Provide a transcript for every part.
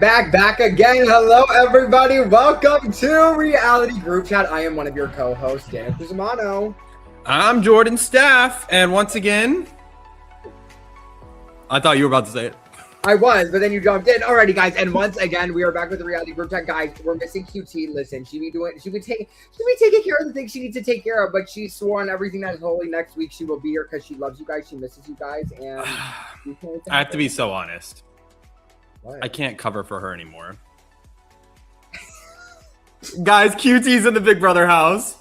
Back again. Hello, everybody. Welcome to Reality Group Chat. I am one of your co-hosts, Daniel Cusimano. I'm Jordan Staff, and once again, I thought you were about to say it. I was, but then you jumped in. Alrighty, guys, and once again, we are back with the Reality Group Chat. Guys, we're missing QT. Listen, she be taking care of the things she needs to take care of, but she swore on everything that is holy. Next week, she will be here because she loves you guys. She misses you guys, and I have to be so honest. What? I can't cover for her anymore. Guys, QT's in the Big Brother house.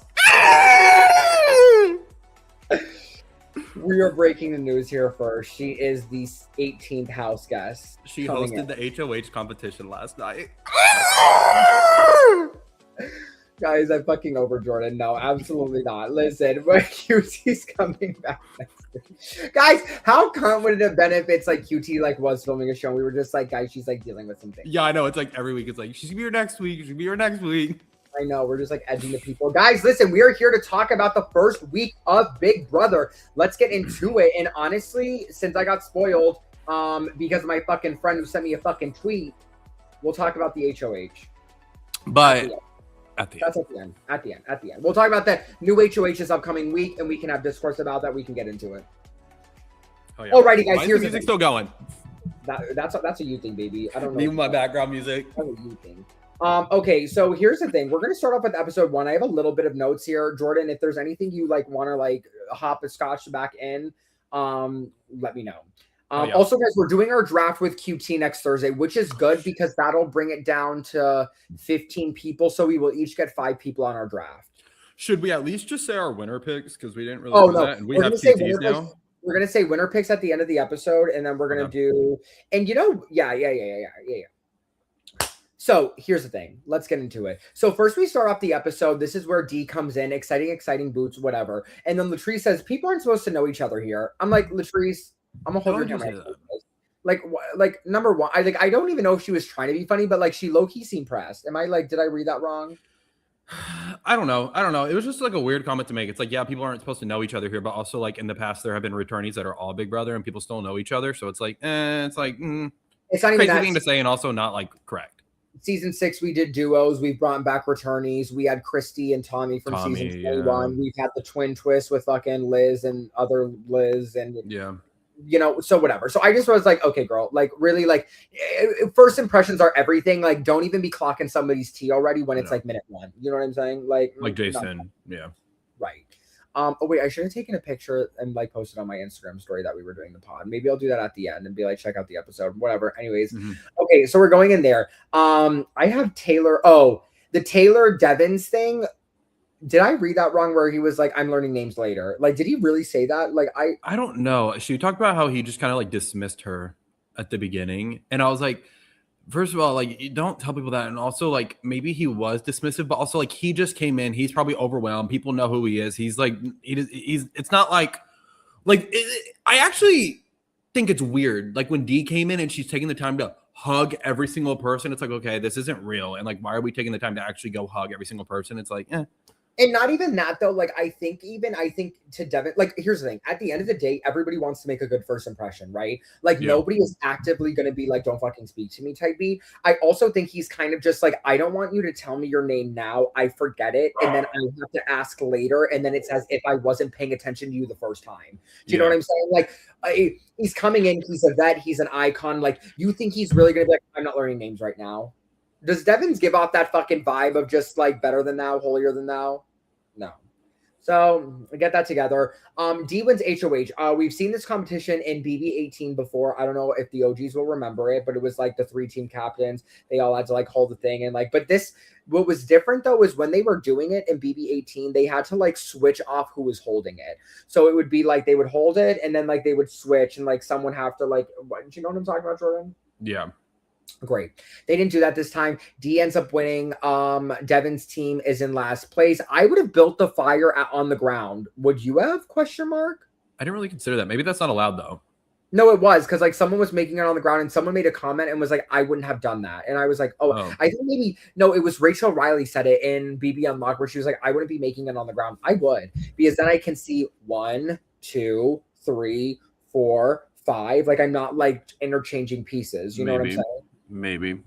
We are breaking the news here first. She is the 18th house guest. She hosted the HOH competition last night. Guys, I'm fucking over Jordan. No, absolutely not. Listen, but QT's coming back next week. Guys, how cunt would it have been if it's like QT like was filming a show and we were just like, guys, she's like dealing with something. Yeah, I know. It's like every week. It's like, she's gonna be here next week. She's gonna be here next week. I know, we're just like edging the people. Guys, listen, we are here to talk about the first week of Big Brother. Let's get into it. And honestly, since I got spoiled because of my fucking friend who sent me a fucking tweet, we'll talk about the HOH. But That's at the end. At the end. We'll talk about that new HOH this upcoming week, and we can have discourse about that. We can get into it. Oh, yeah. Alrighty, guys. Why is Here's the music still going? That's a you thing, baby. I don't know. Leave my background music. That's a you thing. Okay, so here's the thing. We're gonna start off with episode 1. I have a little bit of notes here, Jordan. If there's anything you like want to like hop a scotch back in, let me know. Also, guys, we're doing our draft with QT next Thursday, which is good because that'll bring it down to 15 people. So we will each get 5 people on our draft. Should we at least just say our winner picks? Because we didn't really do that. And we have QTs now. We're going to say winner picks at the end of the episode. And then we're going to do, and you know, yeah. So here's the thing. Let's get into it. So first we start off the episode. This is where D comes in. Exciting boots, whatever. And then Latrice says, people aren't supposed to know each other here. I'm like, Latrice, I'm gonna hold your hand. Like number one, I don't even know if she was trying to be funny, but like she low-key seemed pressed. Am I like, did I read that wrong? I don't know. It was just like a weird comment to make. It's like, yeah, people aren't supposed to know each other here, but also like in the past there have been returnees that are all Big Brother and people still know each other. So it's like, it's not even crazy thing to say and also not like correct. Season 6, we did duos. We've brought back returnees. We had Christy and Tommy from season 21. Yeah. We've had the twin twist with fucking Liz and other Liz and you know, so whatever. So I just was like, okay, girl, like really, like first impressions are everything. Like, don't even be clocking somebody's tea already when it's like minute 1. You know what I'm saying? Like Jason, yeah, right. Oh wait, I should have taken a picture and like posted on my Instagram story that we were doing the pod. Maybe I'll do that at the end and be like, check out the episode, whatever. Anyways, okay, so we're going in there. I have Taylor. Oh, the Taylor Devins thing. Did I read that wrong? Where he was like, "I'm learning names later." Like, did he really say that? Like, I don't know. She talked about how he just kind of like dismissed her at the beginning, and I was like, first of all, like, you don't tell people that. And also, like, maybe he was dismissive, but also, like, he just came in. He's probably overwhelmed. People know who he is. He's like, it's not like I actually think it's weird. Like, when Dee came in and she's taking the time to hug every single person, it's like, okay, this isn't real. And, like, why are we taking the time to actually go hug every single person? It's like, And not even that, though. Like, I think to Devin, like, here's the thing. At the end of the day, everybody wants to make a good first impression, right? Like, nobody is actively going to be like, don't fucking speak to me type B. I also think he's kind of just like, I don't want you to tell me your name now. I forget it. And then I have to ask later. And then it's as if I wasn't paying attention to you the first time. Do you know what I'm saying? Like, he's coming in. He's a vet. He's an icon. Like, you think he's really going to be like, I'm not learning names right now? Does Devins give off that fucking vibe of just like better than thou, holier than thou? No. So get that together. D wins HOH. We've seen this competition in BB18 before. I don't know if the OGs will remember it, but it was like the 3-team captains. They all had to like hold the thing and like, but what was different though is when they were doing it in BB18, they had to like switch off who was holding it. So it would be like they would hold it and then like they would switch and like someone have to like, what, you know what I'm talking about, Jordan? Yeah. Great. They didn't do that this time. D ends up winning. Devin's team is in last place. I would have built the fire on the ground. Would you have? Question mark. I didn't really consider that. Maybe that's not allowed though. No, it was because like someone was making it on the ground and someone made a comment and was like, I wouldn't have done that. And I was like, oh. I think maybe, no, it was Rachel Riley said it in BB Unlocked where she was like, I wouldn't be making it on the ground. I would, because then I can see 1, 2, 3, 4, 5. Like I'm not like interchanging pieces. You know what I'm saying? Maybe.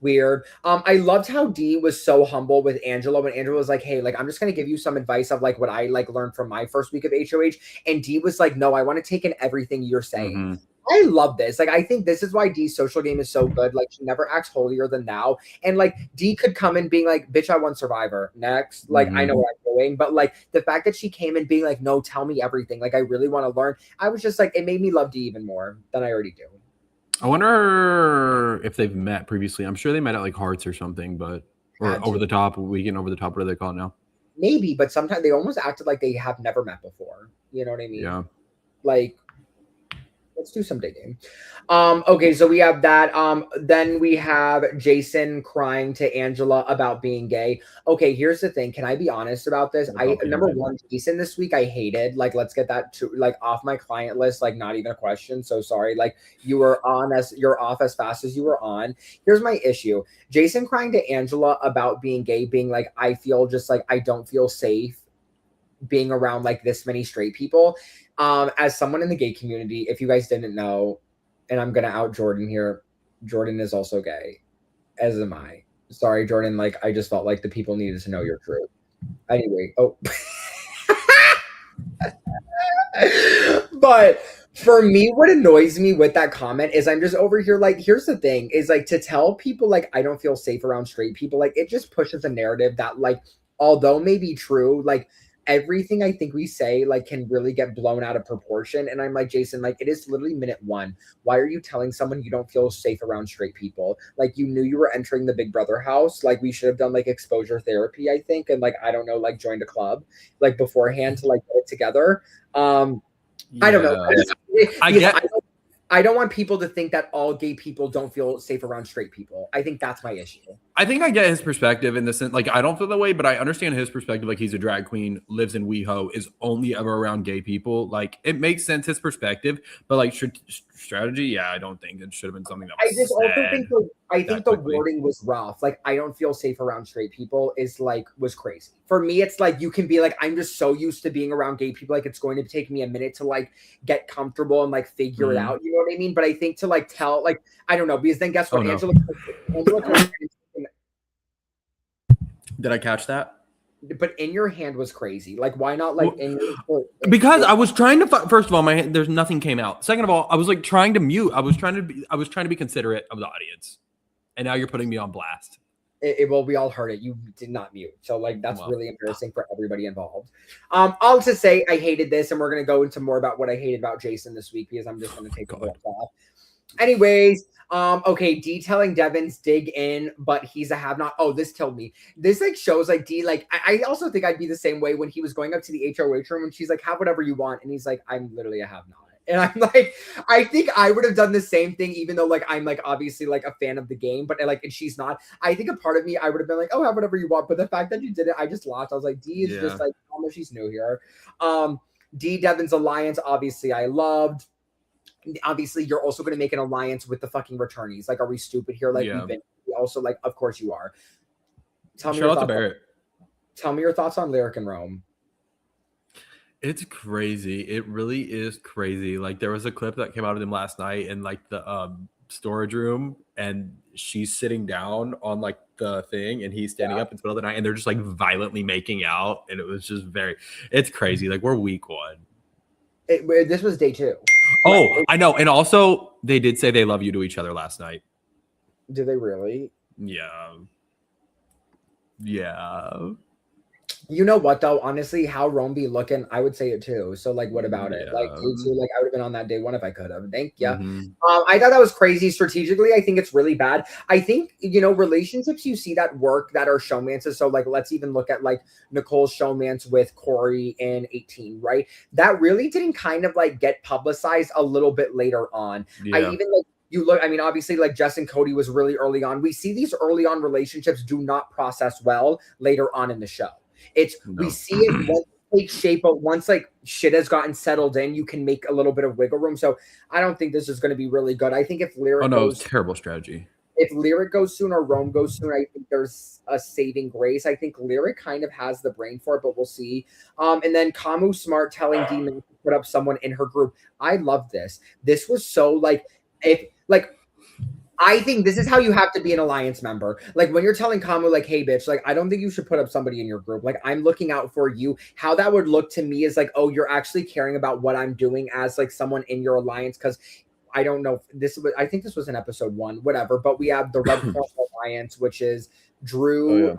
Weird. I loved how Dee was so humble with Angela when Angela was like, "Hey, like I'm just gonna give you some advice of like what I like learned from my first week of HOH," and Dee was like, "No, I want to take in everything you're saying." Mm-hmm. I love this. Like, I think this is why Dee's social game is so good. Like, she never acts holier than thou. And like, Dee could come in being like, "Bitch, I won Survivor. Next." Like, I know what I'm doing. But like, the fact that she came in being like, "No, tell me everything. Like, I really want to learn." I was just like, it made me love Dee even more than I already do. I wonder if they've met previously. I'm sure they met at like Hearts or something, but or Over the Top, Weekend Over the Top. What do they call it now? Maybe, but sometimes they almost acted like they have never met before. You know what I mean? Yeah. Like, let's do some digging. Okay, so we have that. Then we have Jason crying to Angela about being gay. Okay, here's the thing. Can I be honest about this? Number one, Jason this week I hated. Like, let's get that to like off my client list. Like, not even a question. So sorry. Like, you're off as fast as you were on. Here's my issue. Jason crying to Angela about being gay, being like, I feel just like I don't feel safe being around like this many straight people. As someone in the gay community, if you guys didn't know, and I'm gonna out Jordan here, Jordan is also gay, as am I. Sorry, Jordan. Like, I just felt like the people needed to know your truth. Anyway, but for me, what annoys me with that comment is I'm just over here like, here's the thing, is like to tell people like I don't feel safe around straight people, like it just pushes a narrative that like, although may be true, like everything I think we say like can really get blown out of proportion. And I'm like, Jason, like it is literally minute 1. Why are you telling someone you don't feel safe around straight people? Like you knew you were entering the Big Brother house. Like we should have done like exposure therapy, I think, and like I don't know, like joined a club like beforehand to like get it together. I don't know. I don't want people to think that all gay people don't feel safe around straight people. I think that's my issue. I think I get his perspective in the sense, like, I don't feel that way, but I understand his perspective. Like, he's a drag queen, lives in WeHo, is only ever around gay people. Like, it makes sense, his perspective, but like strategy, yeah, I don't think it should have been something that was I just also think the quickly. wording was rough. Like, I don't feel safe around straight people was crazy. For me, it's like you can be like, I'm just so used to being around gay people, like it's going to take me a minute to like get comfortable and like figure it out. You know what I mean? But I think to like tell, like, I don't know, because then guess what? Angela did I catch that? But in your hand was crazy. Like, why not like because I was trying to first of all, there's nothing came out. Second of all, I was like trying to mute. I was trying to be considerate of the audience. And now you're putting me on blast. Well, we all heard it. You did not mute. So like that's really embarrassing for everybody involved. I'll just say I hated this, and we're gonna go into more about what I hated about Jason this week because I'm just gonna take the whole off. Anyways, okay, Dee telling Devin's dig in, but he's a have-not. Oh, this killed me. This like shows like Dee, like I also think I'd be the same way when he was going up to the HOH room and she's like, have whatever you want. And he's like, I'm literally a have-not. And I'm like, I think I would have done the same thing, even though like I'm like obviously like a fan of the game, but like and she's not. I think a part of me I would have been like, oh, have whatever you want. But the fact that you did it, I just laughed. I was like, Dee is just like, almost she's new here. Dee Devin's alliance, obviously I loved. Obviously, you're also going to make an alliance with the fucking returnees. Like, are we stupid here? Like, we've been also like, of course you are. Tell me your thoughts on Lyric and Rome. It's crazy. It really is crazy. Like, there was a clip that came out of them last night in like the storage room, and she's sitting down on like the thing, and he's standing up in the middle of the night, and they're just like violently making out, and it was just it's crazy. Like, we're week 1. This was day 2. Oh, I know. And also, they did say they love you to each other last night. Did they really? Yeah. You know what though? Honestly, how Rome be looking, I would say it too. So like, what about it? Like, day 2, like I would have been on that day 1 if I could have. Thank you. I thought that was crazy. Strategically, I think it's really bad. I think relationships you see that work that are showmances. So like, let's even look at like Nicole's showmance with Corey in 18, right? That really didn't kind of like get publicized a little bit later on. I even like. You look, I mean, obviously, like Jess and Cody was really early on. We see these early on relationships do not process well later on in the show. We see it once it takes shape, but once like shit has gotten settled in, you can make a little bit of wiggle room. So I don't think this is going to be really good. I think if Lyric goes, terrible strategy. If Lyric goes soon or Rome goes soon, I think there's a saving grace. I think Lyric kind of has the brain for it, but we'll see. And then Kamu Smart telling Demon to put up someone in her group. I love this. This was so like I think this is how you have to be an alliance member. Like when you're telling Kamu, like, hey, bitch, like, I don't think you should put up somebody in your group. Like, I'm looking out for you. How that would look to me is like, oh, you're actually caring about what I'm doing as like someone in your alliance. Cause I don't know. I think this was in episode 1, whatever. But we have the Red Cross Alliance, which is Drew,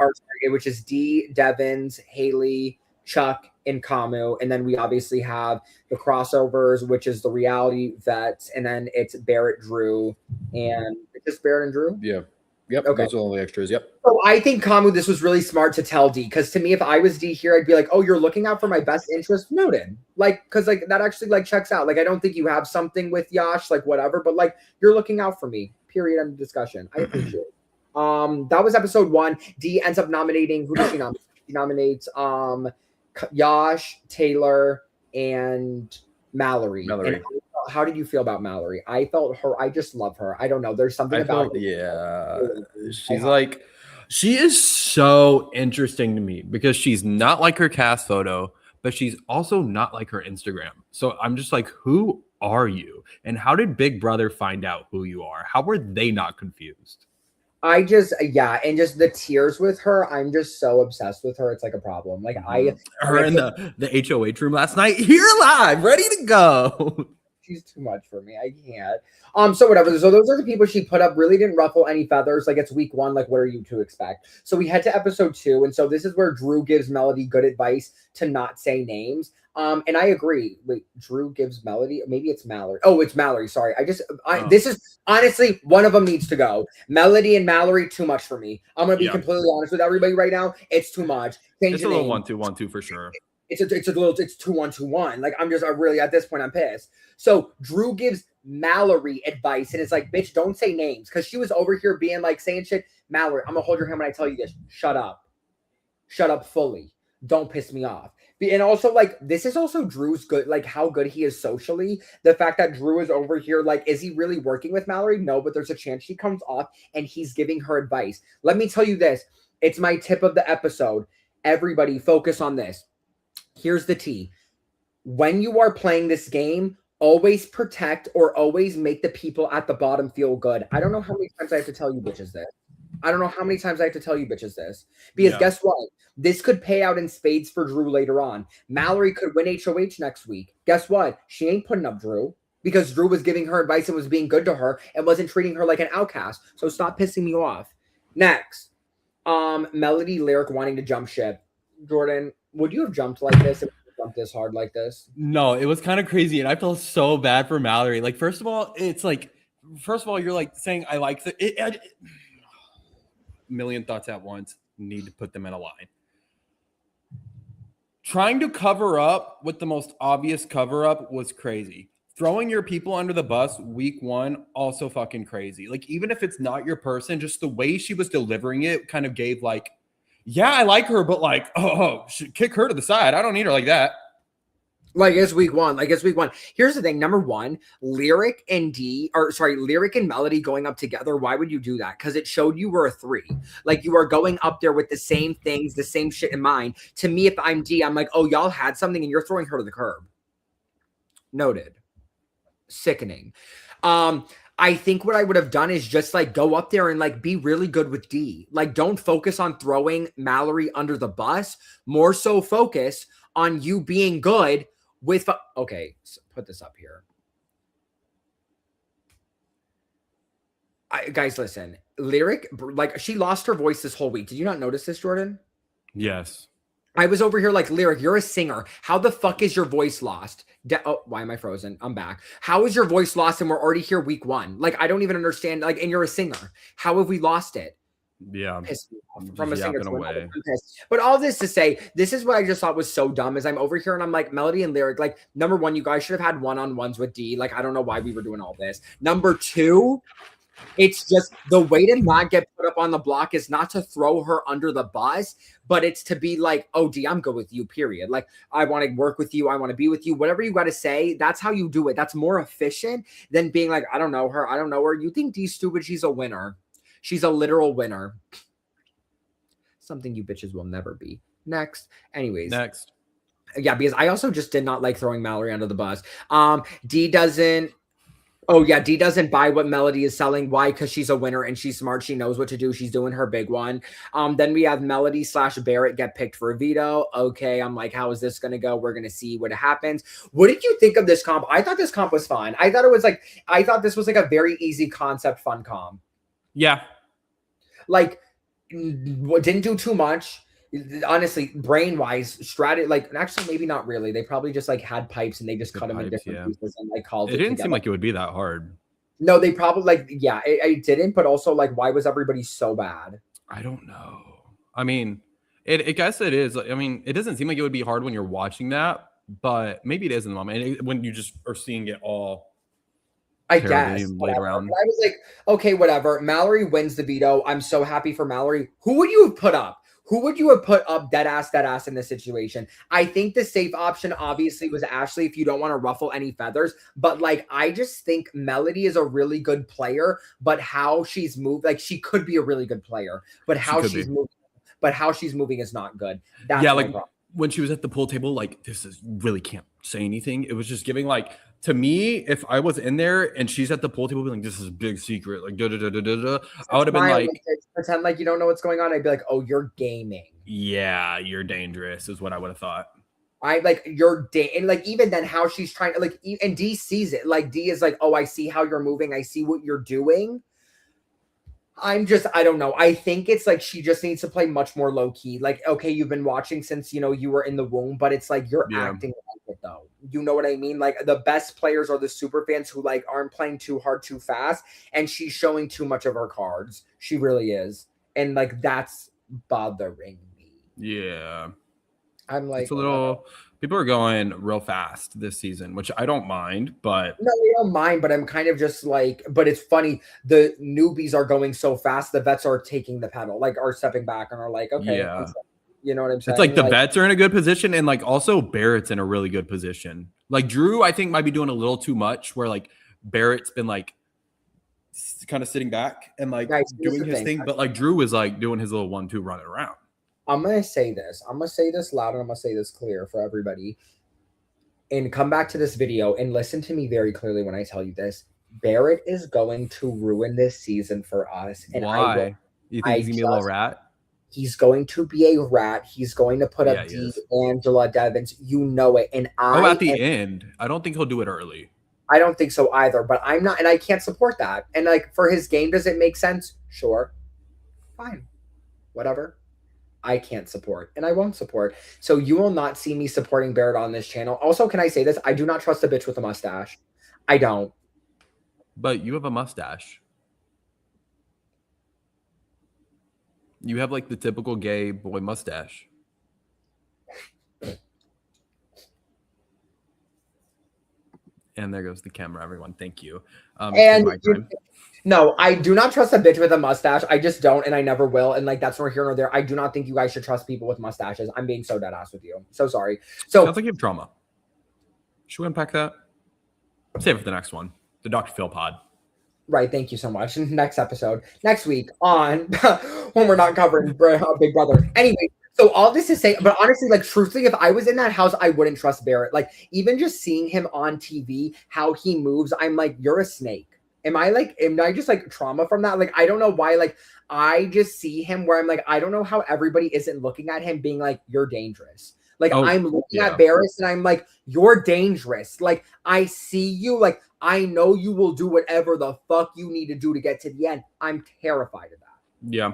which is D, Devins, Haley, Chuck, and Kamu. And then we obviously have the crossovers, which is the reality vets. And then it's Barrett, Drew, and it's just Barrett and Drew. Yeah. Yep. Okay. Those are all the extras. Yep. So I think Kamu, this was really smart to tell D, because to me, if I was D here, I'd be like, oh, you're looking out for my best interest. Noted. Like, because like that actually like checks out. Like, I don't think you have something with Yash, like whatever, but like you're looking out for me. Period. End of discussion. I appreciate it. That was episode 1. D ends up nominating. Who does she nominate? She nominates Yash, Taylor, and Mallory. And how did you feel about Mallory? I felt her. I just love her. I don't know. There's something about her. Yeah. She's like, she is so interesting to me because she's not like her cast photo, but she's also not like her Instagram. So I'm just like, who are you? And how did Big Brother find out who you are? How were they not confused? And just the tears with her, I'm just so obsessed with her. It's like a problem. Like her in the HOH room last night, here live, ready to go. She's too much for me. I can't. So whatever. So those are the people she put up. Really didn't ruffle any feathers. Like it's week 1. Like what are you to expect? So we head to episode 2, and so this is where Drew gives Melody good advice to not say names. And I agree. Wait, Drew gives Melody. Maybe it's Mallory. Oh, it's Mallory. Sorry. This is honestly one of them needs to go. Melody and Mallory, too much for me. I'm gonna be completely honest with everybody right now. It's too much. It's a little 1-2-1-2 for sure. It's 2-1-2-1. Like I'm really at this point I'm pissed. So Drew gives Mallory advice and it's like, bitch, don't say names, because she was over here being like saying shit. Mallory, I'm gonna hold your hand when I tell you this. Shut up fully. Don't piss me off. And also, like, this is also Drew's good, like how good he is socially. The fact that Drew is over here, like, is he really working with Mallory? No, but there's a chance she comes off and he's giving her advice. Let me tell you this. It's my tip of the episode. Everybody focus on this. Here's the tea. When you are playing this game, always protect or always make the people at the bottom feel good. I don't know how many times I have to tell you bitches this. Because guess what? This could pay out in spades for Drew later on. Mallory could win HOH next week. Guess what? She ain't putting up Drew because Drew was giving her advice and was being good to her and wasn't treating her like an outcast. So stop pissing me off. Next, Melody Lyric wanting to jump ship. Jordan, would you have jumped like this? If you jumped this hard like this? No, it was kind of crazy, and I felt so bad for Mallory. Like, first of all, you're like saying I like million thoughts at once. Need to put them in a line. Trying to cover up with the most obvious cover up was crazy. Throwing your people under the bus week 1, also fucking crazy. Like, even if it's not your person, just the way she was delivering it kind of gave like, yeah, I like her, but like, kick her to the side. I don't need her like that. Like it's week 1. Here's the thing. Number 1, Lyric and Melody going up together. Why would you do that? Because it showed you were a 3. Like you are going up there with the same things, the same shit in mind. To me, if I'm D, I'm like, oh, y'all had something and you're throwing her to the curb. Noted. Sickening. I think what I would have done is just like go up there and like be really good with D. Like don't focus on throwing Mallory under the bus. More so focus on you being good with okay, so put this up here. Guys, listen. Lyric, like she lost her voice this whole week. Did you not notice this, Jordan? Yes. I was over here like, Lyric, you're a singer. How the fuck is your voice lost? Why am I frozen? I'm back. How is your voice lost and we're already here week 1? Like, I don't even understand. Like, and you're a singer. How have we lost it? Yeah. Pissed me off from a singer to another. But all this to say, this is what I just thought was so dumb is I'm over here and I'm like, Melody and Lyric, like, number 1, you guys should have had one-on-ones with D. Like, I don't know why we were doing all this. Number 2, it's just the way to not get put up on the block is not to throw her under the bus, but it's to be like, oh, D, I'm good with you, period. Like, I want to work with you. I want to be with you. Whatever you got to say, that's how you do it. That's more efficient than being like, I don't know her. You think D's stupid? She's a winner. She's a literal winner. Something you bitches will never be. Next. Anyways. Next. Yeah, because I also just did not like throwing Mallory under the bus. D doesn't. Oh yeah, D doesn't buy what Melody is selling. Why? Because she's a winner and she's smart. She knows what to do. She's doing her big one. Then we have Melody / Barrett get picked for a veto. Okay, I'm like, how is this gonna go? We're gonna see what happens. What did you think of this comp? I thought this comp was fine. I thought this was like a very easy concept, fun comp. Yeah. Like, didn't do too much. Honestly, brain-wise, strategy, like, actually, maybe not really. They probably just, like, had pipes and they just cut them in different pieces and, like, called it didn't together. seem like it would be that hard. No, they probably, like, yeah, it didn't, but also, like, why was everybody so bad? I don't know. I mean, I guess it is. I mean, it doesn't seem like it would be hard when you're watching that, but maybe it is in the moment. When you just are seeing it all. I guess. Laid around. I was like, okay, whatever. Mallory wins the veto. I'm so happy for Mallory. Who would you have put up? Who would you have put up dead ass in this situation? I think the safe option obviously was Ashley if you don't want to ruffle any feathers. But like, I just think Melody is a really good player, but how she's moved, like she could be a really good player, but how she's moving is not good. That's yeah, like when she was at the pool table, like this is really can't say anything. It was just giving like, to me, if I was in there and she's at the pool table, being like, this is a big secret, like, I would have been like, pretend like you don't know what's going on. I'd be like, oh, you're gaming. Yeah, you're dangerous, is what I would have thought. And like, even then, how she's trying to, like, and D sees it. Like, D is like, oh, I see how you're moving. I see what you're doing. I don't know. I think it's like she just needs to play much more low key. Like, okay, you've been watching since, you were in the womb, but it's like you're acting like it though. You know what I mean? Like the best players are the super fans who like aren't playing too hard, too fast. And she's showing too much of her cards. She really is. And like, that's bothering me. Yeah. I'm like, it's a little, people are going real fast this season, which I don't mind, but no, I don't mind, but I'm kind of just like, but it's funny. The newbies are going so fast. The vets are taking the pedal, like are stepping back and are like, okay, yeah. You know what I'm saying? It's like the vets are in a good position, and like also Barrett's in a really good position. Like Drew, I think might be doing a little too much, where like Barrett's been like kind of sitting back and like doing his thing, but like Drew is like doing his little 1-2 running around. I'm gonna say this. I'm gonna say this loud, and I'm gonna say this clear for everybody. And come back to this video and listen to me very clearly when I tell you this. Barrett is going to ruin this season for us. And why? You think he's gonna be a little rat? He's going to be a rat. He's going to put up D'Angela, Devins. You know it. And at the end. I don't think he'll do it early. I don't think so either. But I'm not, and I can't support that. And like for his game, does it make sense? Sure. Fine. Whatever. I can't support and I won't support. So you will not see me supporting Barrett on this channel. Also, can I say this? I do not trust a bitch with a mustache. I don't. But you have a mustache. You have like the typical gay boy mustache. And there goes the camera, everyone. Thank you. No, I do not trust a bitch with a mustache. I just don't, and I never will. And like that's nor here nor there. I do not think you guys should trust people with mustaches. I'm being so dead ass with you. So sorry. So sounds like you have trauma. Should we unpack that? Save it for the next one. The Dr. Phil pod. Right. Thank you so much. Next episode. Next week on when we're not covering Big Brother. Anyway, so all this to say, but honestly, like truthfully, if I was in that house, I wouldn't trust Barrett. Like even just seeing him on TV, how he moves, I'm like, you're a snake. Am I just like trauma from that? Like, I don't know why. Like, I just see him where I'm like, I don't know how everybody isn't looking at him being like, you're dangerous. Like, I'm looking at Barris and I'm like, you're dangerous. Like, I see you. Like, I know you will do whatever the fuck you need to do to get to the end. I'm terrified of that. Yeah.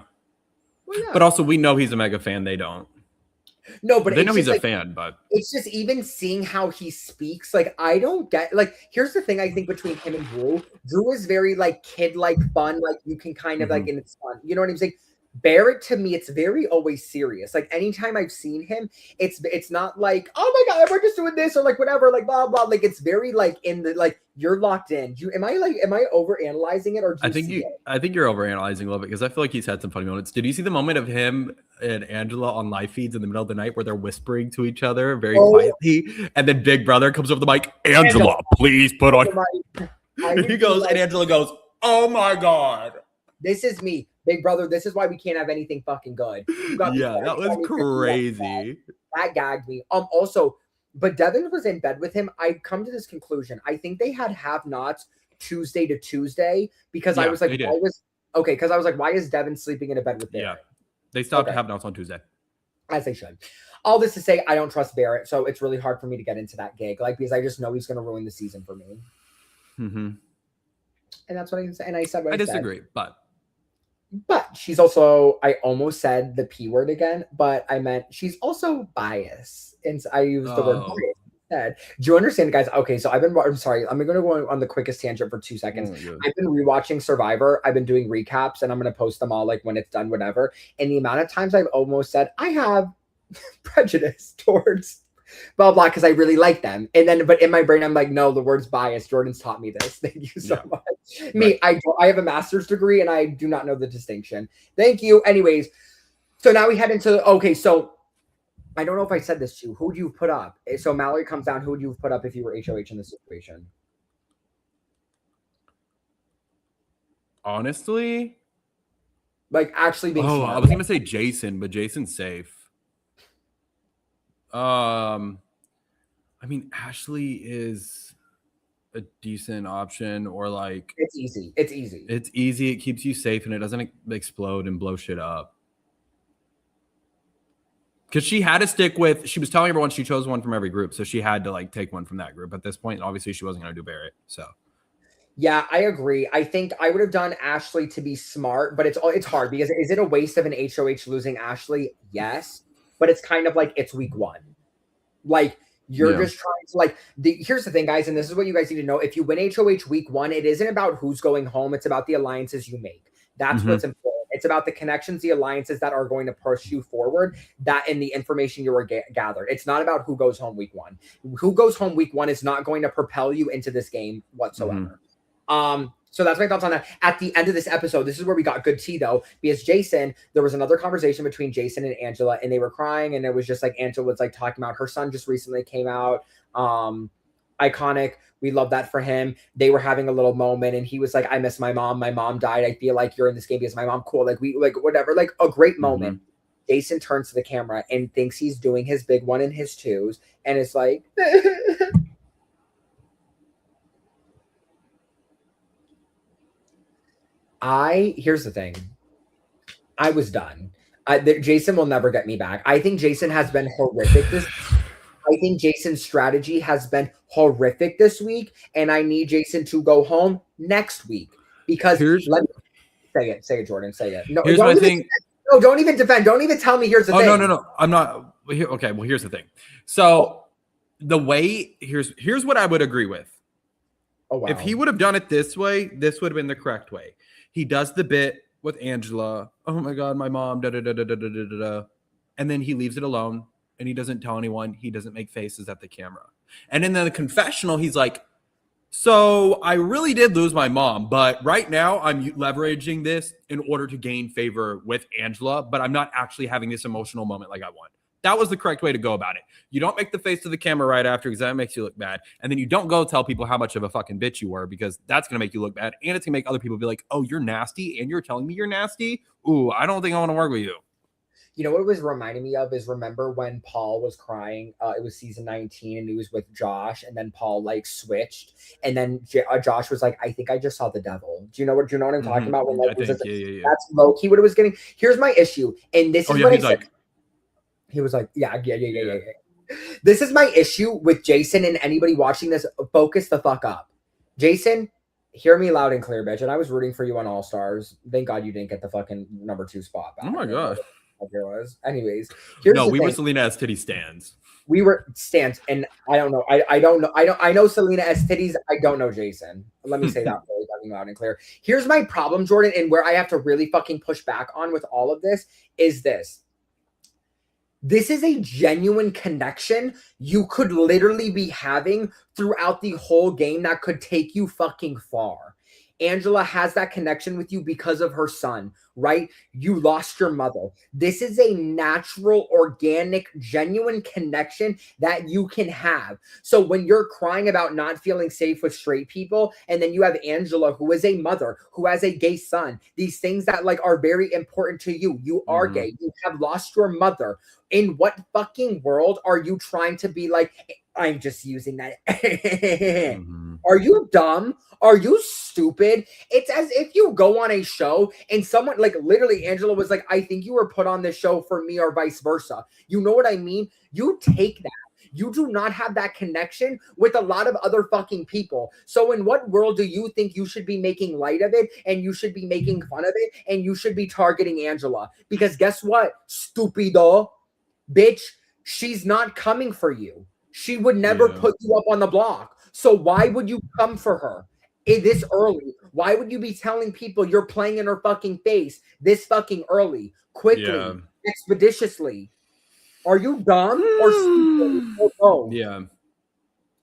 Well, yeah. But also, we know he's a mega fan. They don't. No, but they know he's a fan, but it's just even seeing how he speaks. Like, I don't get, like, here's the thing I think between him and Drew. Drew is very like kid-like fun. Like you can kind of like, and it's fun. You know what I'm saying? Barrett, to me, it's very always serious. Like anytime I've seen him, it's not like, oh my God, we're just doing this or like whatever, like blah blah. Like it's very like in the like you're locked in. Am I over analyzing it or I think you're over analyzing a little bit because I feel like he's had some funny moments. Did you see the moment of him and Angela on live feeds in the middle of the night where they're whispering to each other very quietly, and then Big Brother comes over the mic, Angela, please put on. And he goes, and Angela goes, oh my God. This is me, Big Brother. This is why we can't have anything fucking good. Yeah, that was crazy. That gagged me. Also, but Devin was in bed with him. I come to this conclusion. I think they had have-nots Tuesday to Tuesday because I was like, because I was like, why is Devin sleeping in a bed with Barrett? Yeah, they stopped having outs on Tuesday. As they should. All this to say, I don't trust Barrett, so it's really hard for me to get into that gig, like, because I just know he's going to ruin the season for me. Mm-hmm. And that's what I said. And I said what I disagree, said. But she's also, I almost said the P word again, but I meant she's also biased. And I used the word bias instead. Do you understand, guys? Okay, so I'm sorry. I'm going to go on the quickest tangent for 2 seconds. I've been rewatching Survivor. I've been doing recaps, and I'm going to post them all like when it's done, whatever. And the amount of times I've almost said, I have prejudice towards blah blah because I really like them, and then but in my brain I'm like, no, the word's bias. Jordan's taught me this. Thank you so much. Me, I have a master's degree and I do not know the distinction. Thank you. Anyways, so now we head into so I don't know if I said this to you. Who would you put up? So Mallory comes down. Who would you put up if you were HOH in this situation? Honestly, like actually being smart. I was gonna say Jason, but Jason's safe. I mean, Ashley is a decent option, or like it's easy. It keeps you safe and it doesn't explode and blow shit up. Because she had to stick with, she was telling everyone she chose one from every group, so she had to like take one from that group. At this point, obviously, she wasn't going to do Barrett. So, yeah, I agree. I think I would have done Ashley to be smart, but it's hard because is it a waste of an HOH losing Ashley? Yes. But it's kind of like it's week 1. Like you're just trying to like here's the thing, guys, and this is what you guys need to know. If you win HOH week 1, it isn't about who's going home. It's about the alliances you make. That's what's important. It's about the connections, the alliances that are going to push you forward, that and the information you are gathered. It's not about who goes home week 1. Who goes home week 1 is not going to propel you into this game whatsoever. So that's my thoughts on that. At the end of this episode, this is where we got good tea, though, because Jason, there was another conversation between Jason and Angela, and they were crying, and it was just like Angela was like talking about her son just recently came out. Iconic. We love that for him. They were having a little moment, and he was like, I miss my mom. My mom died. I feel like you're in this game because my mom, cool. Like, we, like, whatever, like a great moment. Jason turns to the camera and thinks he's doing his big 1 and his 2s, and it's like, here's the thing. I was done. Jason will never get me back. I think Jason has been horrific I think Jason's strategy has been horrific this week, and I need Jason to go home next week because say it, Jordan. Say it. No, here's my thing. No, don't even defend. Don't even tell me here's the thing. No. I'm not. Okay, well, here's the thing. So the way here's what I would agree with. Oh, wow. If he would have done it this way, this would have been the correct way. He does the bit with Angela. Oh my God, my mom. Da da da da da da da da. And then he leaves it alone. And he doesn't tell anyone. He doesn't make faces at the camera. And in the confessional, he's like, so I really did lose my mom, but right now I'm leveraging this in order to gain favor with Angela, but I'm not actually having this emotional moment like I want. That was the correct way to go about it. You don't make the face to the camera right after because that makes you look bad. And then you don't go tell people how much of a fucking bitch you were because that's going to make you look bad. And it's going to make other people be like, oh, you're nasty and you're telling me you're nasty? Ooh, I don't think I want to work with you. You know what it was reminding me of is remember when Paul was crying? It was season 19 and he was with Josh, and then Paul like switched, and then Josh was like, "I think I just saw the devil." Do you know what I'm talking about? When like, that's low key what it was getting. Here's my issue, and this is what I said. He was like, "Yeah." This is my issue with Jason and anybody watching this. Focus the fuck up, Jason. Hear me loud and clear, bitch. And I was rooting for you on All Stars. Thank God you didn't get the fucking number 2 spot back. Oh my God. There was. Anyways, we were Selena S. Titty stands. We were stands, and I don't know. I don't know. I know Selena S. Titties. I don't know Jason. Let me say that really fucking loud and clear. Here's my problem, Jordan, and where I have to really fucking push back on with all of this is this. This is a genuine connection you could literally be having throughout the whole game that could take you fucking far. Angela has that connection with you because of her son, right? You lost your mother. This is a natural, organic, genuine connection that you can have. So when you're crying about not feeling safe with straight people, and then you have Angela, who is a mother, who has a gay son, these things that like are very important to you. You are gay. You have lost your mother. In what fucking world are you trying to be like, I'm just using that. Are you dumb? Are you stupid? It's as if you go on a show and someone, like, literally, Angela was like, I think you were put on this show for me or vice versa. You know what I mean? You take that. You do not have that connection with a lot of other fucking people. So in what world do you think you should be making light of it, and you should be making fun of it, and you should be targeting Angela? Because guess what, stupido, bitch, she's not coming for you. She would never put you up on the block. So why would you come for her this early? Why would you be telling people you're playing in her fucking face this fucking early, quickly, expeditiously? Are you dumb or stupid? Oh, yeah.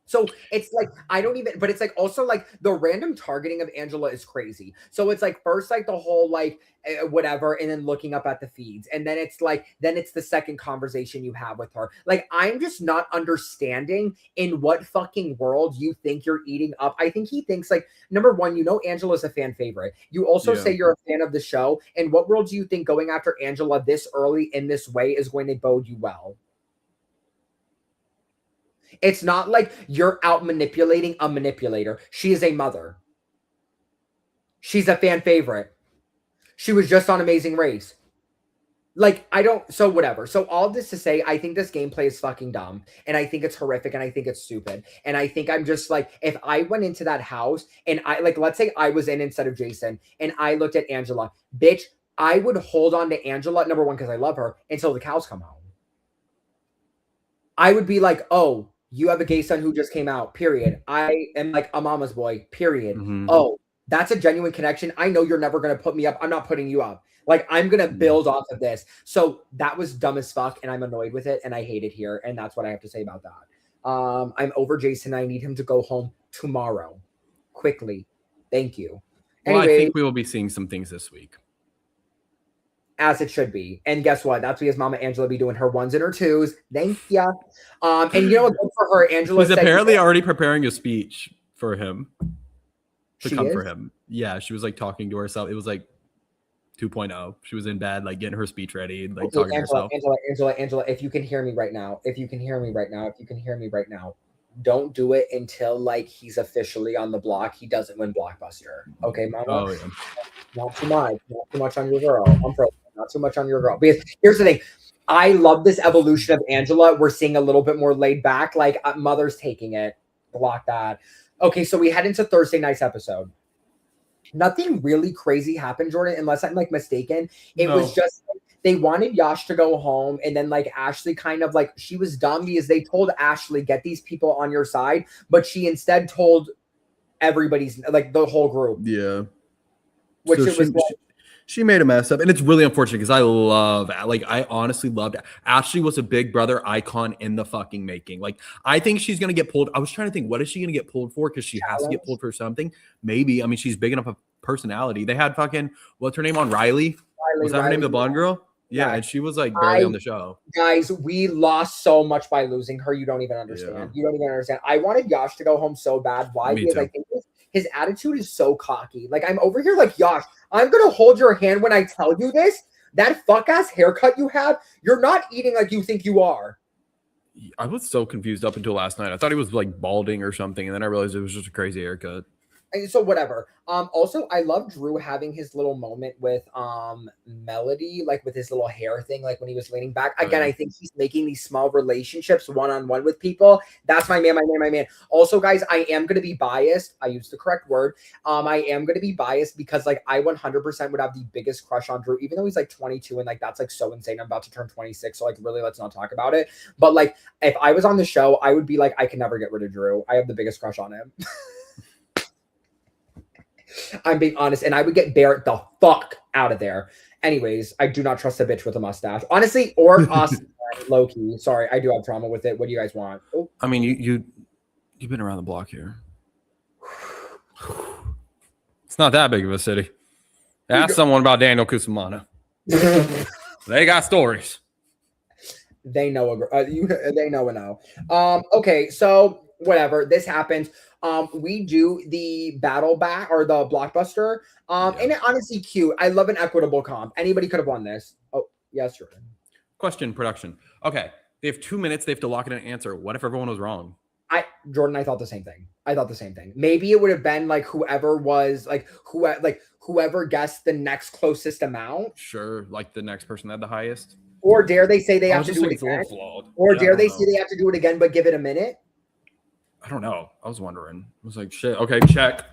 So it's like, I don't even, but it's like also like the random targeting of Angela is crazy. So it's like first like the whole like whatever, and then looking up at the feeds, and then it's like, then it's the second conversation you have with her. Like, I'm just not understanding in what fucking world you think you're eating up. I think he thinks like, number one, you know, Angela's a fan favorite. You also say you're a fan of the show. In what world do you think going after Angela this early in this way is going to bode you well? It's not like you're out manipulating a manipulator. She is a mother. She's a fan favorite. She was just on Amazing Race. Like, I don't, so whatever. So all this to say, I think this gameplay is fucking dumb, and I think it's horrific, and I think it's stupid. And I think I'm just like, if I went into that house and I, like, let's say I was in instead of Jason and I looked at Angela, bitch, I would hold on to Angela, number one, because I love her, until the cows come home. I would be like, oh, you have a gay son who just came out, period. I am like a mama's boy, period. Oh, that's a genuine connection. I know you're never going to put me up. I'm not putting you up. Like, I'm going to build off of this. So that was dumb as fuck, and I'm annoyed with it, and I hate it here, and that's what I have to say about that. I'm over Jason. I need him to go home tomorrow. Quickly. Thank you. Well, anyway, I think we will be seeing some things this week. As it should be. And guess what? That's because Mama Angela be doing her ones and her twos. Thank ya. And you know what? Good for her. Angela was apparently already preparing a speech for him to come for him. Yeah, she was like talking to herself. It was like 2.0. She was in bed, like getting her speech ready, like talking to herself. Angela, if you can hear me right now, don't do it until like he's officially on the block. He doesn't win Blockbuster. Okay, Mama? Oh, yeah. Not too much on your girl. I'm pro. Not too much on your girl. Because here's the thing. I love this evolution of Angela. We're seeing a little bit more laid back. Like, mother's taking it. Block that. Okay, so we head into Thursday night's episode. Nothing really crazy happened, Jordan, unless I'm like mistaken. It was just they wanted Yash to go home, and then like Ashley kind of like, she was dumb because they told Ashley, get these people on your side, but she instead told everybody's, like, the whole group. Yeah. Which so it was she made a mess up, and it's really unfortunate because I honestly loved Ashley. Was a Big Brother icon in the fucking making. Like, I think she's gonna get pulled. I was trying to think, what is she gonna get pulled for? Because she has to get pulled for something. Maybe. I mean, she's big enough of personality. They had fucking, what's her name on Riley? Was that her name, the blonde girl? Yeah, and she was like barely on the show. Guys, we lost so much by losing her. You don't even understand. Yeah. You don't even understand. I wanted Yash to go home so bad. Why? Because I think his attitude is so cocky. Like, I'm over here like, Yash, I'm going to hold your hand when I tell you this. That fuck-ass haircut you have, you're not eating like you think you are. I was so confused up until last night. I thought he was like balding or something, and then I realized it was just a crazy haircut. So whatever. Also, I love Drew having his little moment with Melody, like with his little hair thing, like when he was leaning back. Again, I think he's making these small relationships one-on-one with people. That's my man. Also, guys, I am going to be biased. I used the correct word. I am going to be biased because like I 100% would have the biggest crush on Drew, even though he's like 22 and like that's like so insane. I'm about to turn 26, so like really let's not talk about it. But like if I was on the show, I would be like, I can never get rid of Drew. I have the biggest crush on him. I'm being honest, and I would get Barrett the fuck out of there. Anyways, I do not trust a bitch with a mustache. Honestly, or Austin, low-key. Sorry, I do have trauma with it. What do you guys want? Oh. I mean, you've been around the block here. It's not that big of a city. Ask someone about Daniel Cusimano. They got stories. They know. They know and know. Okay, so whatever. This happens. We do the battle back or the Blockbuster. And it honestly cute. I love an equitable comp. Anybody could have won this. Oh, yes, Jordan. Question, production. Okay. They have 2 minutes. They have to lock in an answer. What if everyone was wrong? Jordan, I thought the same thing. I thought the same thing. Maybe it would have been like whoever was whoever guessed the next closest amount. Sure, like the next person that had the highest. Or dare they say they have to do it It's a again? little flawed. Or Yeah, dare they say they have to do it again, but give it a minute? I don't know. I was wondering. I was like, shit. Okay, check.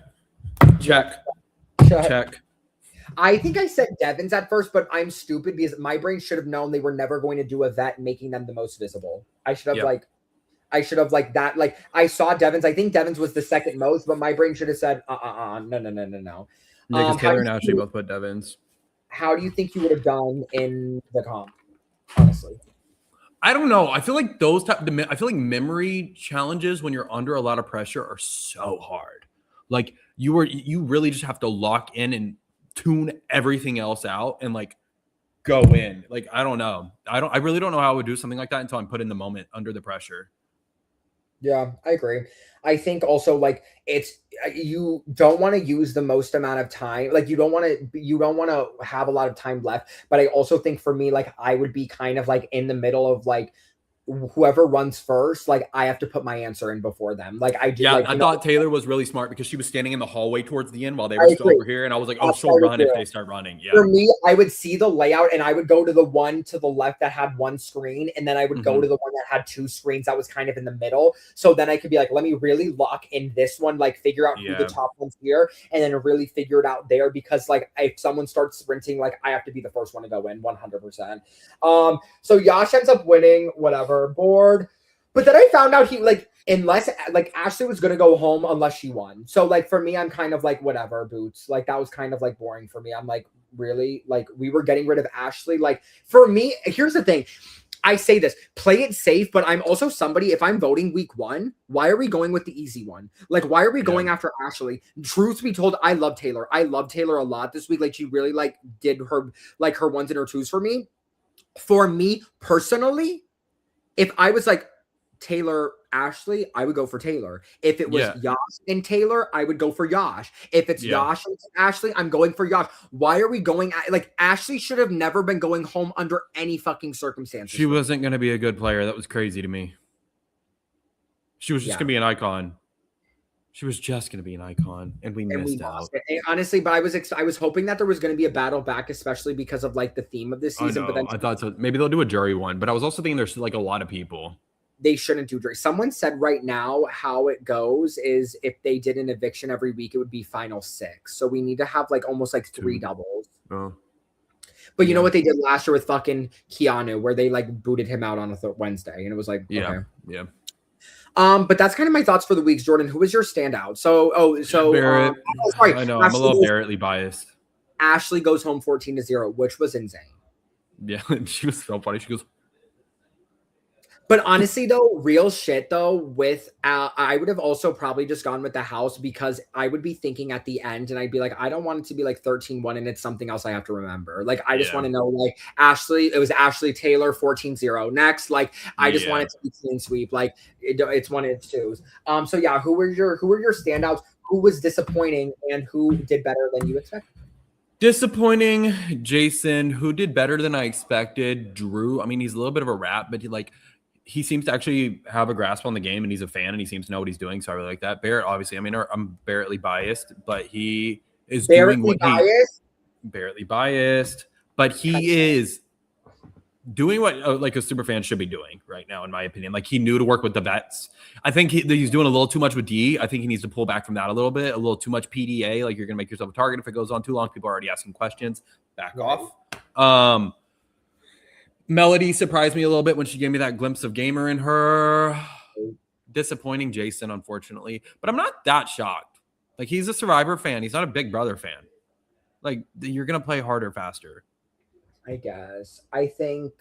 I think I said Devins at first, but I'm stupid because my brain should have known they were never going to do a vet making them the most visible. I should have that. Like I saw Devins. I think Devins was the second most, but my brain should have said, no. Yeah, because Taylor and Ashley both put Devins. How do you think you would have done in the comp? Honestly, I don't know. I feel like I feel like memory challenges when you're under a lot of pressure are so hard. Like you really just have to lock in and tune everything else out and like go in. Like I don't know. I really don't know how I would do something like that until I'm put in the moment under the pressure. Yeah, I agree. I think also like you don't want to use the most amount of time. Like you don't want to have a lot of time left. But I also think for me, like I would be kind of like in the middle of like whoever runs first, like I have to put my answer in before them. Like I do. Yeah, like, I thought Taylor was really smart because she was standing in the hallway towards the end while they were still over here, and I was like, "Oh, she'll run if they start running." Yeah. For me, I would see the layout, and I would go to the one to the left that had one screen, and then I would go to the one that had two screens that was kind of in the middle. So then I could be like, "Let me really lock in this one, like figure out who the top one's here, and then really figure it out there." Because like if someone starts sprinting, like I have to be the first one to go in, 100%. So Yash ends up winning, whatever board. But then I found out unless Ashley was gonna go home unless she won. So like for me, I'm kind of like whatever, Boots. Like that was kind of like boring for me. I'm like, really? Like we were getting rid of Ashley. Like for me, here's the thing. I say this, play it safe, but I'm also somebody, if I'm voting week 1, why are we going with the easy one? Like, why are we going after Ashley? Truth be told, I love Taylor. I love Taylor a lot this week. Like she really like did her ones and her twos for me. For me personally, if I was like Taylor, Ashley, I would go for Taylor. If it was Yash and Taylor, I would go for Yash. If it's Yash and Ashley, I'm going for Yash. Why are we going like Ashley should have never been going home under any fucking circumstances. She wasn't going to be a good player. That was crazy to me. She was just going to be an icon. She was just going to be an icon, and we missed out. And honestly, but I was hoping that there was going to be a battle back, especially because of like the theme of this season. But then I thought so. Maybe they'll do a jury one, but I was also thinking there's like a lot of people. They shouldn't do jury. Someone said right now how it goes is if they did an eviction every week, it would be final 6. So we need to have like almost like 3 doubles. Oh. But you know what they did last year with fucking Keanu, where they like booted him out on a Wednesday, and it was like okay. But that's kind of my thoughts for the weeks. Jordan, who was your standout? Barrett. I know I'm a little Barrettly biased. Ashley goes home 14-0, which was insane. Yeah, she was so funny. She goes. But honestly, though, real shit, though, with I would have also probably just gone with the house because I would be thinking at the end and I'd be like, I don't want it to be like 13-1 and it's something else I have to remember. Like, I just want to know, like, it was Ashley Taylor 14-0. Next, like, I just want it to be clean sweep. Like, it's one of its twos. So yeah, who were your standouts? Who was disappointing and who did better than you expected? Disappointing, Jason. Who did better than I expected? Drew. I mean, he's a little bit of a rat, but he seems to actually have a grasp on the game, and he's a fan, and he seems to know what he's doing. So I really like that. Barrett, obviously, I mean, I'm Barrettly biased, but he is doing what Barrettly biased, but he is doing what like a super fan should be doing right now, in my opinion. Like he knew to work with the vets. I think he's doing a little too much with D. I think he needs to pull back from that a little bit. A little too much PDA. Like you're gonna make yourself a target if it goes on too long. People are already asking questions. Back off. Melody surprised me a little bit when she gave me that glimpse of gamer in her. Disappointing Jason, unfortunately. But I'm not that shocked. Like, he's a Survivor fan. He's not a Big Brother fan. Like, you're going to play harder, faster. I guess. I think...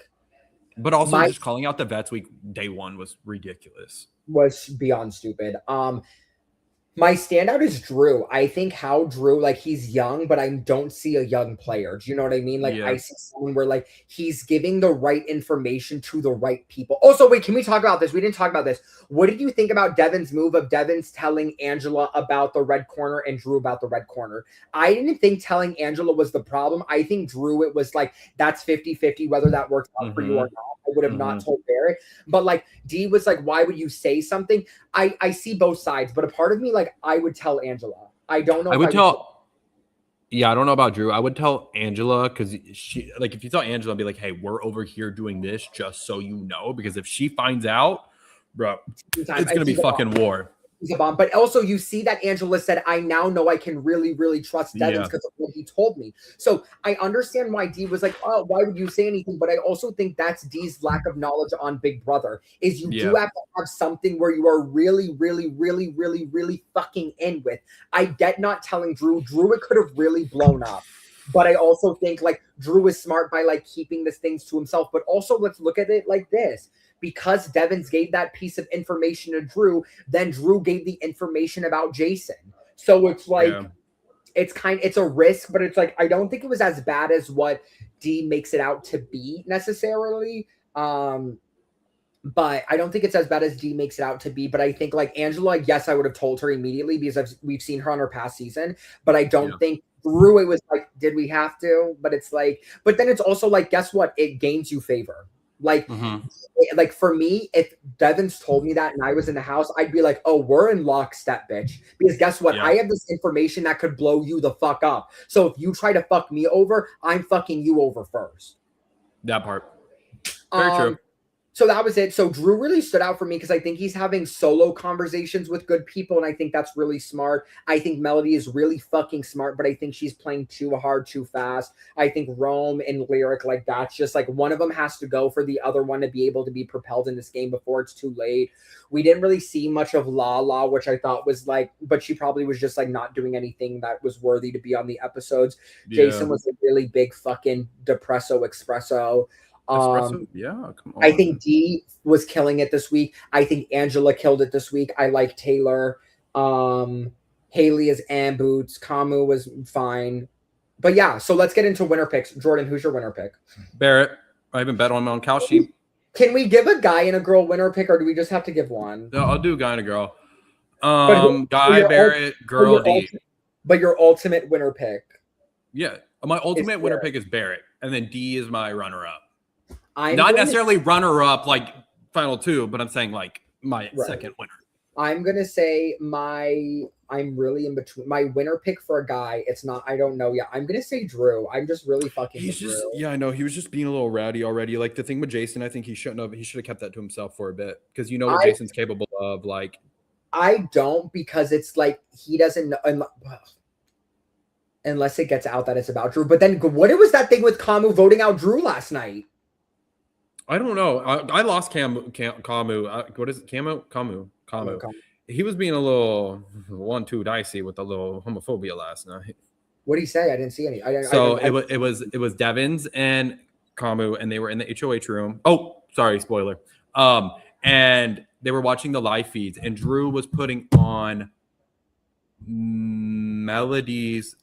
But also, just calling out the vets week day 1 was ridiculous. Was beyond stupid. My standout is Drew. I think how Drew, like he's young, but I don't see a young player. Do you know what I mean? Like Yeah. I see someone where like he's giving the right information to the right people. Also, wait, can we talk about this? We didn't talk about this. What did you think about Devin's move of Devin's telling Angela about the red corner and Drew about the red corner? I didn't think telling Angela was the problem. I think Drew, it was like that's 50-50, whether that works out for you or not. I would have not told Barrett. But like D was like, why would you say something? I see both sides, but a part of me, like, I would tell Angela. I don't know. I would tell. Yeah, I don't know about Drew. I would tell Angela because she, like, if you tell Angela, be like, "Hey, we're over here doing this, just so you know," because if she finds out, bro, it's gonna be fucking war. He's a bomb. But also, you see that Angela said, I now know I can really, really trust Devin because of what he told me. So I understand why D was like, oh, why would you say anything? But I also think that's D's lack of knowledge on Big Brother is you do have to have something where you are really, really, really, really, really fucking in with. I get not telling Drew. Drew, it could have really blown up. But I also think like Drew is smart by like keeping these things to himself. But also let's look at it like this. Because Devins gave that piece of information to Drew, then Drew gave the information about Jason. So it's like, it's a risk, but it's like, I don't think it was as bad as what D makes it out to be necessarily. But I don't think it's as bad as D makes it out to be. But I think like Angela, yes, I would have told her immediately because we've seen her on her past season, but I don't think Drew, it was like, did we have to? But it's like, but then it's also like, guess what? It gains you favor. Like, like for me, if Devins told me that and I was in the house, I'd be like, oh, we're in lockstep, bitch. Because guess what? I have this information that could blow you the fuck up. So if you try to fuck me over, I'm fucking you over first. That part. Very true. So that was it. So Drew really stood out for me because I think he's having solo conversations with good people, and I think that's really smart. I think Melody is really fucking smart, but I think she's playing too hard, too fast. I think Rome and Lyric, like that's just like one of them has to go for the other one to be able to be propelled in this game before it's too late. We didn't really see much of Lala, which I thought was like, but she probably was just like not doing anything that was worthy to be on the episodes. Jason was a really big fucking depresso espresso. Come on. I think D was killing it this week. I think Angela killed it this week. I like Taylor. Haley is Boots. Kamu was fine. But yeah, so let's get into winner picks. Jordan, who's your winner pick? Barrett. I haven't bet on my own couch sheet. Can we give a guy and a girl winner pick, or do we just have to give one? No, I'll do guy and a girl. Guy, Barrett, girl, D. But your ultimate winner pick. Yeah. My ultimate winner pick is Barrett. And then D is my runner-up. Not necessarily runner-up like final two, but I'm saying like my second winner. I'm gonna say I'm really in between. My winner pick for a guy, it's not. I don't know yet. I'm gonna say Drew. I'm just really fucking. Drew. I know he was just being a little rowdy already. Like the thing with Jason, I think he shouldn't have. He should have kept that to himself for a bit because you know what Jason's capable of. Like, I don't because it's like he doesn't know unless it gets out that it's about Drew. But then what was that thing with Kamu voting out Drew last night? I don't know. I lost Kamu. What is it? Kamu. He was being a little 1-2 dicey with a little homophobia last night. What did he say? I didn't see any. It was Devins and Kamu, and they were in the HOH room. Oh, sorry, spoiler. And they were watching the live feeds, and Drew was putting on Melody's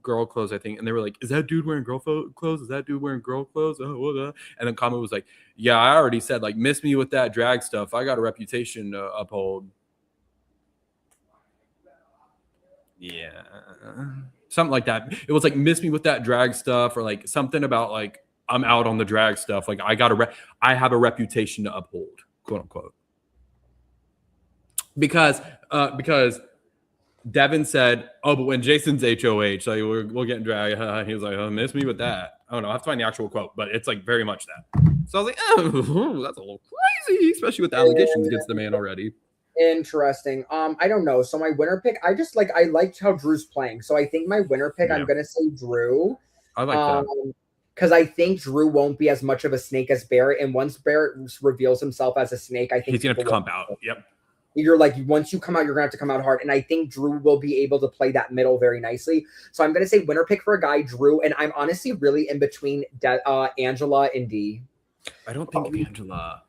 girl clothes, I think, and they were like, "Is that dude wearing girl clothes? Is that dude wearing girl clothes?" And then Kamu was like, "Yeah, I already said like miss me with that drag stuff. I got a reputation to uphold." Yeah, something like that. It was like miss me with that drag stuff, or like something about like I'm out on the drag stuff. Like I have a reputation to uphold, quote unquote. Because Devin said, "Oh, but when Jason's HOH, like we'll get in drag." He was like, "Oh, miss me with that." I don't know. I have to find the actual quote, but it's like very much that. So I was like, "Oh, that's a little crazy," especially with the allegations against the man already. Interesting. I don't know. So my winner pick, I liked how Drew's playing. So I think my winner pick, I'm gonna say Drew. I like that. Because I think Drew won't be as much of a snake as Barrett. And once Barrett reveals himself as a snake, I think he's gonna have to come out. Yep. You're like, once you come out, you're gonna have to come out hard. And I think Drew will be able to play that middle very nicely. So I'm gonna say winner pick for a guy, Drew. And I'm honestly really in between Angela and D. I don't think Angela.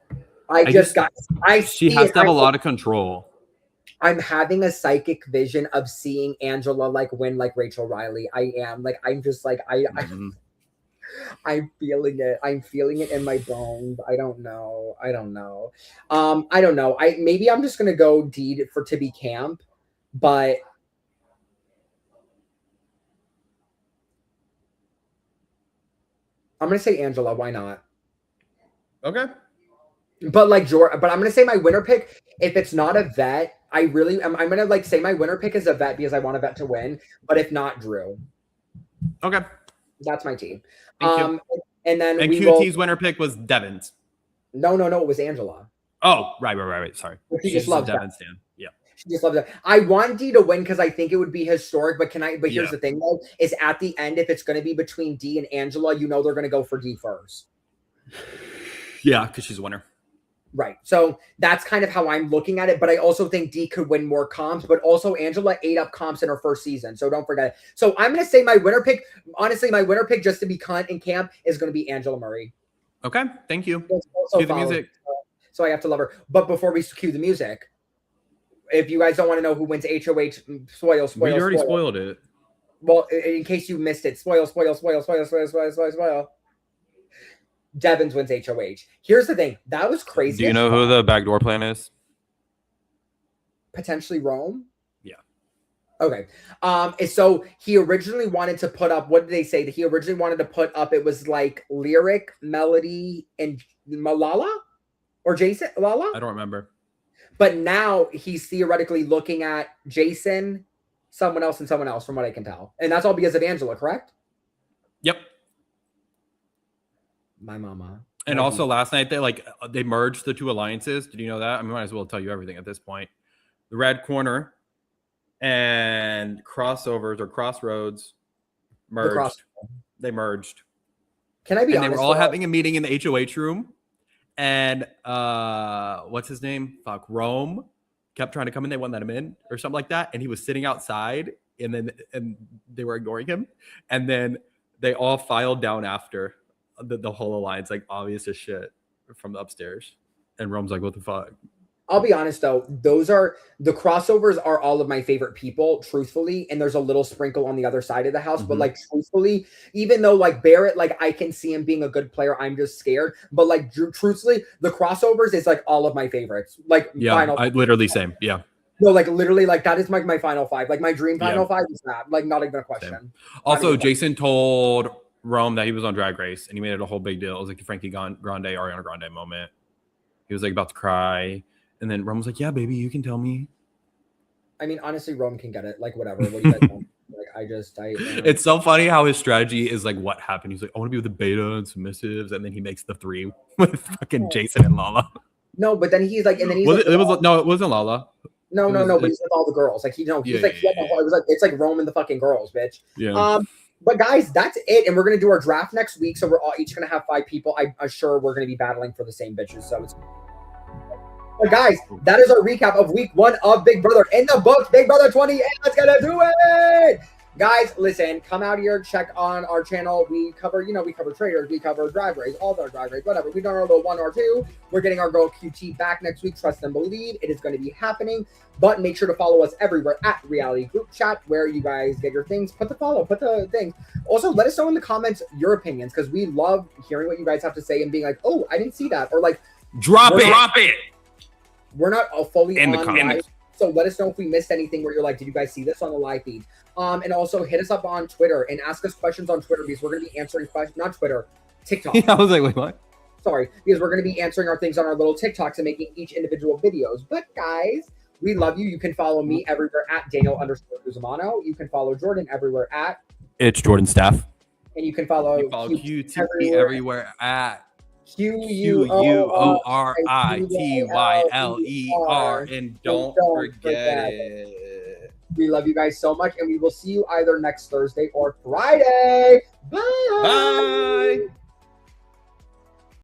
She has to have a lot of control. I'm having a psychic vision of seeing Angela like win like Rachel Riley. I am like I'm just like I'm feeling it. I'm feeling it in my bones. I don't know. I don't know. Maybe I'm just gonna go D to be camp, but I'm gonna say Angela. Why not? Okay. But like Jordan, but I'm gonna say my winner pick. If it's not a vet, I'm gonna like say my winner pick is a vet because I want a vet to win. But if not, Drew. Okay. That's my team. Thank you. And then QT's winner pick was Devon's. No, it was Angela. Oh, right. Sorry. She just loves Devon's fan. Yeah. She just loves it. I want D to win because I think it would be historic. But here's the thing though, is at the end, if it's gonna be between D and Angela, they're gonna go for D first. Yeah, because she's a winner. Right. So that's kind of how I'm looking at it. But I also think D could win more comps. But also Angela ate up comps in her first season. So don't forget it. So I'm going to say my winner pick, honestly, my winner pick just to be cunt in camp is going to be Angela Murray. Okay. Thank you. Cue the music. So I have to love her. But before we cue the music, if you guys don't want to know who wins HOH, spoil. We already spoiled it. Well, in case you missed it, spoil. Devon's wins HOH. Here's the thing. That was crazy. Do you know who the backdoor plan is? Potentially Rome? Yeah. Okay. So he originally wanted to put up, what did they say? That he originally wanted to put up, it was like Lyric, Melody, and Malala? Or Jason? Lala? I don't remember. But now he's theoretically looking at Jason, someone else, and someone else, from what I can tell. And that's all because of Angela, correct? Yep. My mama. And also last night they merged the two alliances. Did you know that? I might as well tell you everything at this point. The Red Corner and Crossovers or Crossroads merged. They merged. Can I be honest? They were all having a meeting in the HOH room. And what's his name? Rome kept trying to come in. They wouldn't let him in or something like that. And he was sitting outside and they were ignoring him. And then they all filed down after. The whole alliance, like obvious as shit from the upstairs, and Rome's like, "What the fuck?" I'll be honest though; the crossovers are all of my favorite people, truthfully. And there's a little sprinkle on the other side of the house, but like truthfully, even though like Barrett, like I can see him being a good player, I'm just scared. But like truthfully, the crossovers is like all of my favorites. Like I literally same, yeah. No, like literally, like that is my final five. Like my dream final five is that. Like not even a question. Same. Also, Jason told Rome that he was on Drag Race and he made it a whole big deal. It was like the Frankie Grande, Ariana Grande moment. He was like about to cry. And then Rome was like, "Yeah, baby, you can tell me." I mean, honestly, Rome can get it. Like, whatever. What do you guys want? Like, It's so funny how his strategy is like, what happened? He's like, "I want to be with the beta and submissives." And then he makes the 3 with fucking Jason and Lala. No, but then he's like, and then he's it wasn't Lala. No, but he's with all the girls. Like, it was like, it's like Rome and the fucking girls, bitch. Yeah. But guys, that's it. And we're going to do our draft next week. So we're all each going to have 5 people. I'm sure we're going to be battling for the same bitches. So it's. But guys, that is our recap of week 1 of Big Brother in the books. Big Brother 28. Let's get to do it. Guys, listen, come out here, check on our channel. We cover traders, we cover Drag Race, all our Drag Race, whatever. We've done our little 1 or 2. We're getting our girl QT back next week. Trust and believe it is going to be happening. But make sure to follow us everywhere at Reality Group Chat, where you guys get your things. Put the things. Also, let us know in the comments your opinions, because we love hearing what you guys have to say and being like, "Oh, I didn't see that," or like, drop it. We're not fully in on the comments. So let us know if we missed anything where you're like, did you guys see this on the live feed? And also hit us up on Twitter and ask us questions on Twitter, because we're going to be answering questions, not Twitter, TikTok. I was like, wait, what? Sorry, because we're going to be answering our things on our little TikToks and making each individual videos. But guys, we love you. You can follow me everywhere at Daniel_Guzmano. You can follow Jordan everywhere at It's Jordan Staff. And you can follow QT everywhere at QUORITYLER. And don't forget it. We love you guys so much, and we will see you either next Thursday or Friday.